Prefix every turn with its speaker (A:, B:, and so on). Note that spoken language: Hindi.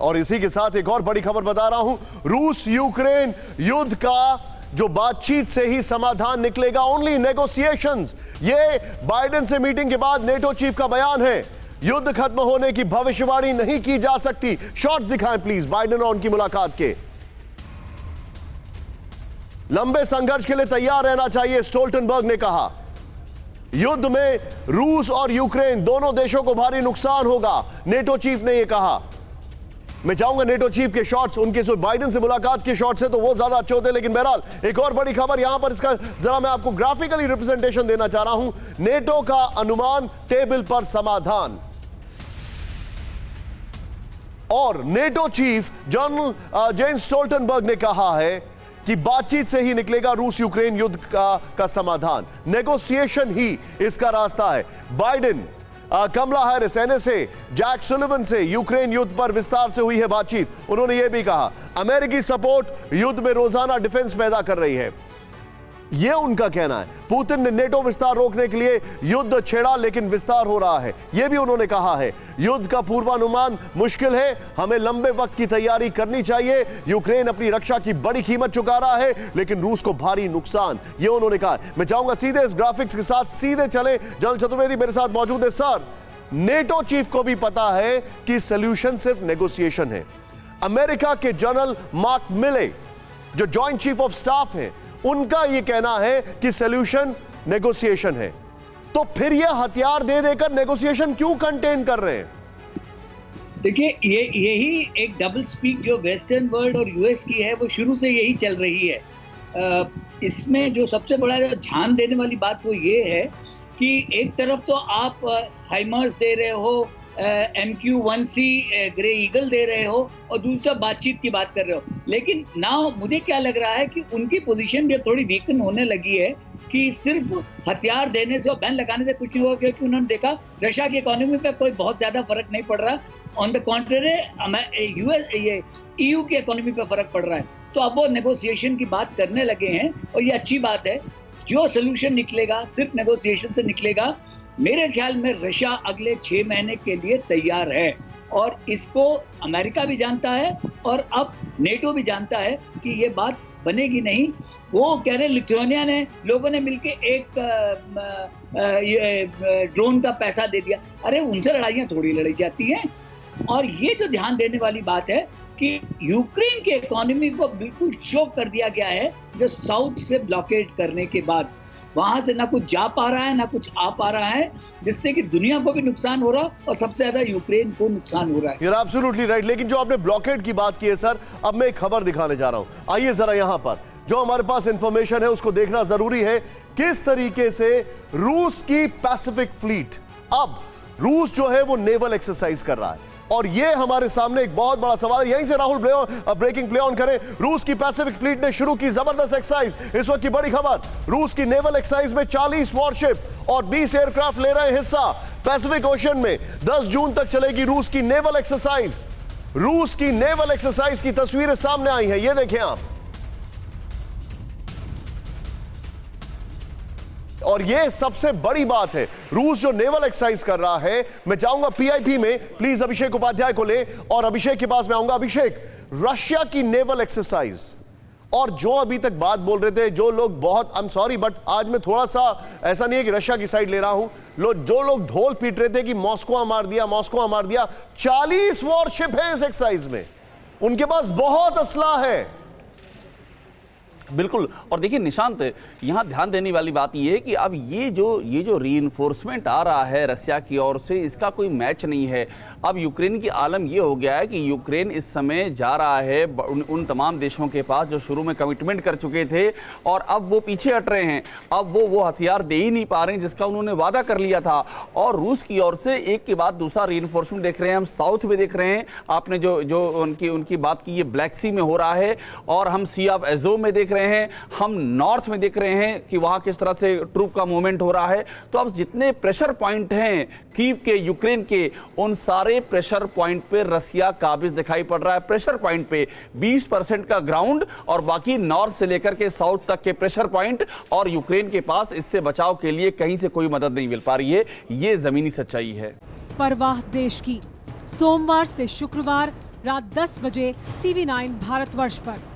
A: और इसी के साथ एक और बड़ी खबर बता रहा हूं, रूस यूक्रेन युद्ध का जो बातचीत से ही समाधान निकलेगा, ओनली नेगोशिएशंस। ये बाइडेन से मीटिंग के बाद नेटो चीफ का बयान है। युद्ध खत्म होने की भविष्यवाणी नहीं की जा सकती। शॉट्स दिखाएं प्लीज बाइडेन और उनकी मुलाकात के। लंबे संघर्ष के लिए तैयार रहना चाहिए, स्टोल्टनबर्ग ने कहा। युद्ध में रूस और यूक्रेन दोनों देशों को भारी नुकसान होगा, नेटो चीफ ने यह कहा। मैं चाहूंगा नेटो चीफ के शॉट्स, उनके जो बाइडेन से मुलाकात के शॉट्स है तो वो ज्यादा अच्छे होते हैं, लेकिन बहरहाल एक और बड़ी खबर यहां पर, इसका जरा मैं आपको ग्राफिकली रिप्रेजेंटेशन देना चाह रहा हूं। नेटो का अनुमान, टेबल पर समाधान। और NATO chief general Jens Stoltenberg ने कहा है कि बातचीत से ही निकलेगा रूस यूक्रेन युद्ध का समाधान। नेगोशिएशन ही इसका रास्ता है। बाइडेन, कमला हैरिस, एनएसए, जैक सुलिवन से यूक्रेन युद्ध पर विस्तार से हुई है बातचीत। उन्होंने यह भी कहा अमेरिकी सपोर्ट युद्ध में रोजाना डिफेंस पैदा कर रही है, यह उनका कहना है। पुतिन ने नेटो विस्तार रोकने के लिए युद्ध छेड़ा, लेकिन विस्तार हो रहा है, यह भी उन्होंने कहा है। युद्ध का पूर्वानुमान मुश्किल है, हमें लंबे वक्त की तैयारी करनी चाहिए। यूक्रेन अपनी रक्षा की बड़ी कीमत चुका रहा है, लेकिन रूस को भारी नुकसान, यह उन्होंने कहा। मैं चाहूंगा सीधे इस ग्राफिक्स के साथ सीधे चले। जनरल चतुर्वेदी मेरे साथ मौजूद है। सर, नेटो चीफ को भी पता है कि सॉल्यूशन सिर्फ नेगोशिएशन है। अमेरिका के जनरल मार्क मिले, जो जॉइंट चीफ ऑफ स्टाफ है, उनका यह कहना है कि सॉल्यूशन नेगोशिएशन है। तो फिर यह हथियार दे देकर नेगोशिएशन क्यों कंटेन कर रहे हैं?
B: देखिए, यही एक डबल स्पीक जो वेस्टर्न वर्ल्ड और यूएस की है, वो शुरू से यही चल रही है। इसमें जो सबसे बड़ा ध्यान देने वाली बात वो ये है कि एक तरफ तो आप हाइमर्स दे रहे हो, MQ-1C ग्रे ईगल दे रहे हो, और दूसरा बातचीत की बात कर रहे हो। लेकिन नाउ मुझे क्या लग रहा है कि उनकी पोजीशन जो थोड़ी वीकन होने लगी है कि सिर्फ हथियार देने से और बैन लगाने से कुछ नहीं होगा, क्योंकि उन्होंने देखा रशिया की इकोनॉमी पे कोई बहुत ज्यादा फर्क नहीं पड़ रहा। ऑन द कॉन्ट्रेरी EU की इकोनॉमी पे फर्क पड़ रहा है। तो अब वो नेगोशिएशन की बात करने लगे हैं, और ये अच्छी बात है। जो सोल्यूशन निकलेगा सिर्फ नेगोशिएशन से निकलेगा। मेरे ख्याल में रशिया अगले 6 महीने के लिए तैयार है, और इसको अमेरिका भी जानता है और अब नेटो भी जानता है कि ये बात बनेगी नहीं। वो कह रहे लिथुआनिया ने लोगों ने मिलके एक ड्रोन का पैसा दे दिया। अरे उनसे लड़ाइयाँ थोड़ी लड़ी जाती हैं। और ये जो ध्यान देने वाली बात है कि यूक्रेन की इकोनॉमी को बिल्कुल चोक कर दिया गया है, जो साउथ से ब्लॉकेड करने के बाद वहां से ना कुछ जा पा रहा है ना कुछ आ पा रहा है, जिससे कि दुनिया को भी नुकसान हो रहा और सबसे ज्यादा यूक्रेन को नुकसान हो रहा है।
A: You're absolutely right। लेकिन जो आपने ब्लॉकेड की बात की है सर, अब मैं एक खबर दिखाने जा रहा हूं। आइए जरा यहां पर जो हमारे पास इंफॉर्मेशन है उसको देखना जरूरी है। किस तरीके से रूस की पैसिफिक फ्लीट, अब रूस जो है वो नेवल एक्सरसाइज कर रहा है, और ये हमारे सामने एक बहुत बड़ा सवाल है। यहीं से राहुल ब्रेकिंग प्ले ऑन करें। रूस की पैसिफिक फ्लीट ने शुरू की जबरदस्त एक्सरसाइज। इस वक्त की बड़ी खबर, रूस की नेवल एक्सरसाइज में 40 वॉरशिप और 20 एयरक्राफ्ट ले रहे हैं हिस्सा। पैसिफिक ओशन में 10 जून तक चलेगी रूस की नेवल एक्सरसाइज। रूस की नेवल एक्सरसाइज की तस्वीरें सामने आई हैं, ये देखें आप। और यह सबसे बड़ी बात है, रूस जो नेवल एक्सरसाइज कर रहा है। मैं चाहूंगा PIP में प्लीज अभिषेक उपाध्याय को ले, और अभिषेक के पास मैं आऊंगा। अभिषेक, रशिया की नेवल एक्सरसाइज और जो अभी तक बात बोल रहे थे जो लोग, बहुत आई एम सॉरी बट आज मैं थोड़ा सा, ऐसा नहीं है कि रशिया की साइड ले रहा हूं, जो लोग ढोल पीट रहे थे कि मॉस्को मार दिया, मॉस्को मार दिया। 40 वॉरशिप है इस एक्सरसाइज में, उनके पास बहुत असला है।
C: बिल्कुल। और देखिए निशांत, यहाँ ध्यान देने वाली बात यह है कि अब ये जो रीइंफोर्समेंट आ रहा है रशिया की ओर से, इसका कोई मैच नहीं है। अब यूक्रेन की आलम ये हो गया है कि यूक्रेन इस समय जा रहा है उन तमाम देशों के पास जो शुरू में कमिटमेंट कर चुके थे, और अब वो पीछे हट रहे हैं। अब वो हथियार दे ही नहीं पा रहे हैं जिसका उन्होंने वादा कर लिया था। और रूस की ओर से एक के बाद दूसरा रीइंफोर्समेंट देख रहे हैं। हम साउथ में देख रहे हैं, आपने जो उनकी बात की, ये ब्लैक सी में हो रहा है, और हम सी ऑफ एजोव में देख रहे हैं, हम नॉर्थ में देख रहे हैं कि वहां किस तरह से ट्रूप का मूवमेंट हो रहा है। तो अब जितने प्रेशर पॉइंट हैं कीव के, यूक्रेन के, उन सारे प्रेशर पॉइंट पे रसिया काबिज दिखाई पड़ रहा है। प्रेशर पॉइंट पे 20% का ग्राउंड, और बाकी नॉर्थ से लेकर के साउथ तक के प्रेशर पॉइंट, और यूक्रेन के पास इससे बचाव के लिए कहीं से कोई मदद नहीं मिल पा रही है। ये जमीनी सच्चाई है।
D: परवाह देश की। सोमवार से शुक्रवार रात 10 बजे TV9 भारतवर्ष पर।